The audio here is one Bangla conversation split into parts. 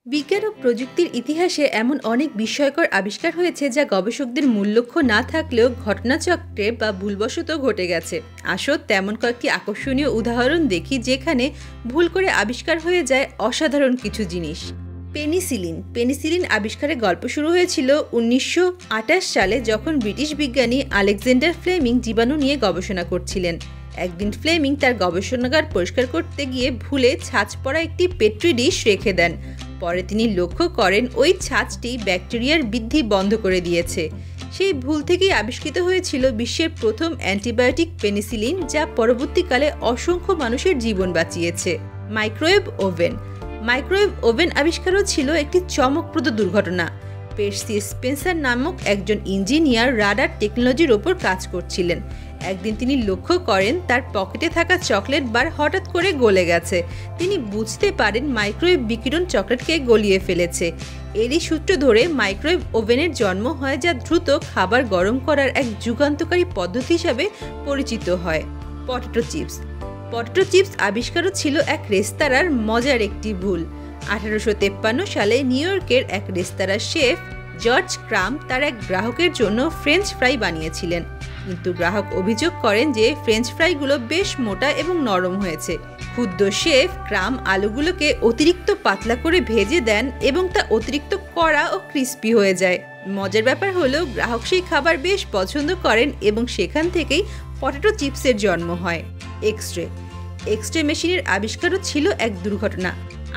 বিজ্ঞান ও প্রযুক্তির ইতিহাসে এমন অনেক বিস্ময়কর আবিষ্কার হয়েছে যা গবেষকদের মূল লক্ষ্য না থাকলেও ঘটনাচক্রে বা ভুলবশত ঘটে গেছে। আসো তেমন কয়েকটি আকর্ষণীয় উদাহরণ দেখি যেখানে ভুল করে আবিষ্কার হয়ে যায় অসাধারণ কিছু জিনিস। পেনিসিলিন আবিষ্কারের গল্প শুরু হয়েছিল 1928 সালে, যখন ব্রিটিশ বিজ্ঞানী আলেকজান্ডার ফ্লেমিং জীবাণু নিয়ে গবেষণা করছিলেন। একদিন ফ্লেমিং তার গবেষণাগার পরিষ্কার করতে গিয়ে ভুলে ছাঁচ পড়া একটি পেট্রি ডিশ রেখে দেন। পরে তিনি লক্ষ্য করেন ওই ছাঁচটি ব্যাকটেরিয়ার বৃদ্ধি বন্ধ করে দিয়েছে। সেই ভুল থেকেই আবিষ্কৃত হয়েছিল বিশ্বের প্রথম অ্যান্টিবায়োটিক পেনিসিলিন, যা পরবর্তীকালে অসংখ্য মানুষের জীবন বাঁচিয়েছে। মাইক্রোওয়েভ ওভেন আবিষ্কারও ছিল একটি চমকপ্রদ দুর্ঘটনা। পের্সি স্পেন্সার নামক একজন ইঞ্জিনিয়ার রাডার টেকনোলজির ওপর কাজ করছিলেন। একদিন তিনি লক্ষ্য করেন তার পকেটে থাকা চকলেট বার হঠাৎ করে গলে গেছে। তিনি বুঝতে পারেন মাইক্রোওয়েভ বিকিরণ চকলেটকে গলিয়ে ফেলেছে। এরই সূত্র ধরে মাইক্রোওয়েভ ওভেনের জন্ম হয়, যা দ্রুত খাবার গরম করার এক যুগান্তকারী পদ্ধতি হিসাবে পরিচিত হয়। পটেটো চিপস আবিষ্কারও ছিল এক রেস্তোরাঁর মজার একটি ভুল। 1853 সালে নিউ ইয়র্কের এক রেস্তোরাঁর শেফ জর্জ ক্রাম তার এক গ্রাহকের জন্য ফ্রেঞ্চ ফ্রাই বানিয়েছিলেন, কিন্তু গ্রাহক অভিযোগ করেন যে ফ্রেঞ্চ ফ্রাইগুলো বেশ মোটা এবং নরম হয়েছে। ক্ষুব্ধ শেফ ক্রাম আলুগুলোকে অতিরিক্ত পাতলা করে ভেজে দেন এবং তা অতিরিক্ত কড়া ও ক্রিস্পি হয়ে যায়। মজার ব্যাপার হলো গ্রাহক সেই খাবার বেশ পছন্দ করেন এবং সেখান থেকেই পটেটো চিপসের জন্ম হয়। এক্স-রে মেশিনের আবিষ্কারও ছিল এক দুর্ঘটনা।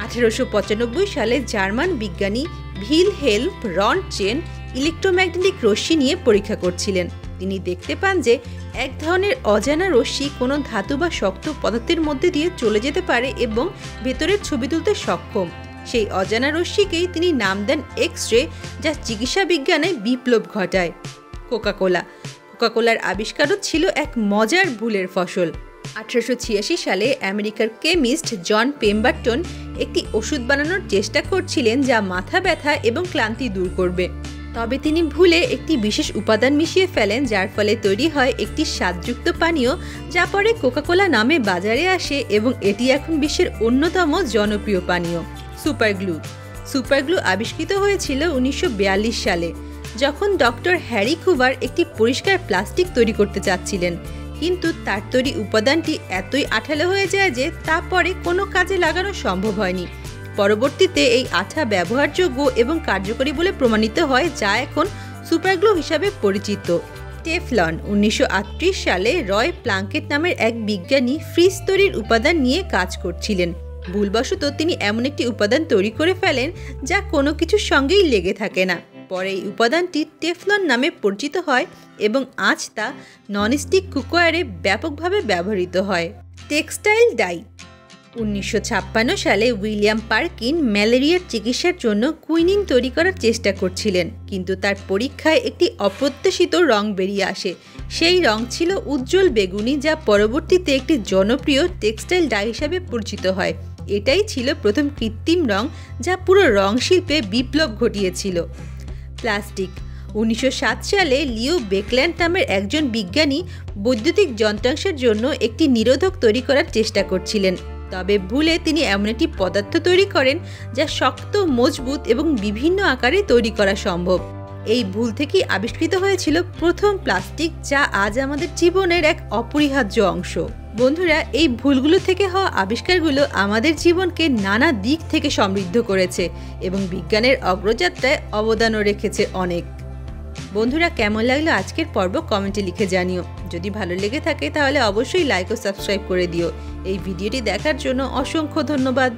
1895 সালে জার্মান বিজ্ঞানী ভিলহেল্ম রন্টজেন ইলেকট্রোম্যাগনেটিক রশ্মি নিয়ে পরীক্ষা করছিলেন। তিনি দেখতে পান যে এক ধরনের অজানা রশ্মি কোনো ধাতু বা শক্ত পদার্থের মধ্যে দিয়ে চলে যেতে পারে এবং ভেতরের ছবি তুলতে সক্ষম। সেই অজানা রশ্মিকেই তিনি নাম দেন এক্স-রে, যা চিকিৎসা বিজ্ঞানে বিপ্লব ঘটায়। কোকাকোলার আবিষ্কারও ছিল এক মজার ভুলের ফসল। 1886 সালে আমেরিকার কেমিস্ট জন পেম্বারটন একটি ওষুধ বানানোর চেষ্টা করছিলেন যা মাথা ব্যথা এবং ক্লান্তি দূর করবে। তবে তিনি ভুলে একটি বিশেষ উপাদান মিশিয়ে ফেলেন, যার ফলে তৈরি হয় একটি স্বাদযুক্ত পানীয় যা পরে কোকাকোলা নামে বাজারে আসে এবং এটি এখন বিশ্বের অন্যতম জনপ্রিয় পানীয়। সুপারগ্লু আবিষ্কৃত হয়েছিল 1942 সালে, যখন ডক্টর হ্যারি কুভার একটি পরিষ্কার প্লাস্টিক তৈরি করতে চাচ্ছিলেন, কিন্তু তার তৈরি উপাদানটি এতই আঠালো হয়ে যায় যে তা পরে কোনো কাজে লাগানো সম্ভব হয়নি। পরবর্তীতে এই আঠা ব্যবহারযোগ্য এবং কার্যকরী বলে প্রমাণিত হয়, যা এখন সুপারগ্লু হিসাবে পরিচিত। টেফলন 1938 সালে রয় প্লাঙ্কেট নামের এক বিজ্ঞানী ফ্রিজ তৈরির উপাদান নিয়ে কাজ করছিলেন। ভুলবশত তিনি এমন একটি উপাদান তৈরি করে ফেলেন যা কোনো কিছুর সঙ্গেই লেগে থাকে না। পরে এই উপাদানটি টেফলন নামে পরিচিত হয় এবং আজ তা ননস্টিক কুকওয়্যারে ব্যাপকভাবে ব্যবহৃত হয়। টেক্সটাইল ডাই 1956 সালে উইলিয়াম পার্কিন ম্যালেরিয়ার চিকিৎসার জন্য কুইনিন তৈরি করার চেষ্টা করছিলেন, কিন্তু তার পরীক্ষায় একটি অপ্রত্যাশিত রং বেরিয়ে আসে। সেই রং ছিল উজ্জ্বল বেগুনি, যা পরবর্তীতে একটি জনপ্রিয় টেক্সটাইল ডাই হিসাবে পরিচিত হয়। এটাই ছিল প্রথম কৃত্রিম রং যা পুরো রং শিল্পে বিপ্লব ঘটিয়েছিল। প্লাস্টিক 1907 সালে লিও বেকল্যান্ড নামের একজন বিজ্ঞানী বৈদ্যুতিক যন্ত্রাংশের জন্য একটি নিরোধক তৈরি করার চেষ্টা করছিলেন। তবে ভুলে তিনি এমন একটি পদার্থ তৈরি করেন যা শক্ত, মজবুত এবং বিভিন্ন আকারে তৈরি করা সম্ভব। এই ভুল থেকেই আবিষ্কৃত হয়েছিল প্রথম প্লাস্টিক, যা আজ আমাদের জীবনের এক অপরিহার্য অংশ। বন্ধুরা, এই ভুলগুলো থেকে হওয়া আবিষ্কারগুলো আমাদের জীবনকে নানা দিক থেকে সমৃদ্ধ করেছে এবং বিজ্ঞানের অগ্রযাত্রায় অবদানও রেখেছে অনেক। বন্ধুরা, কেমন লাগলো আজকের পর্ব কমেন্টে লিখে জানিও। যদি ভালো লেগে থাকে তাহলে অবশ্যই লাইক ও সাবস্ক্রাইব করে দিও। এই ভিডিওটি দেখার জন্য অসংখ্য ধন্যবাদ।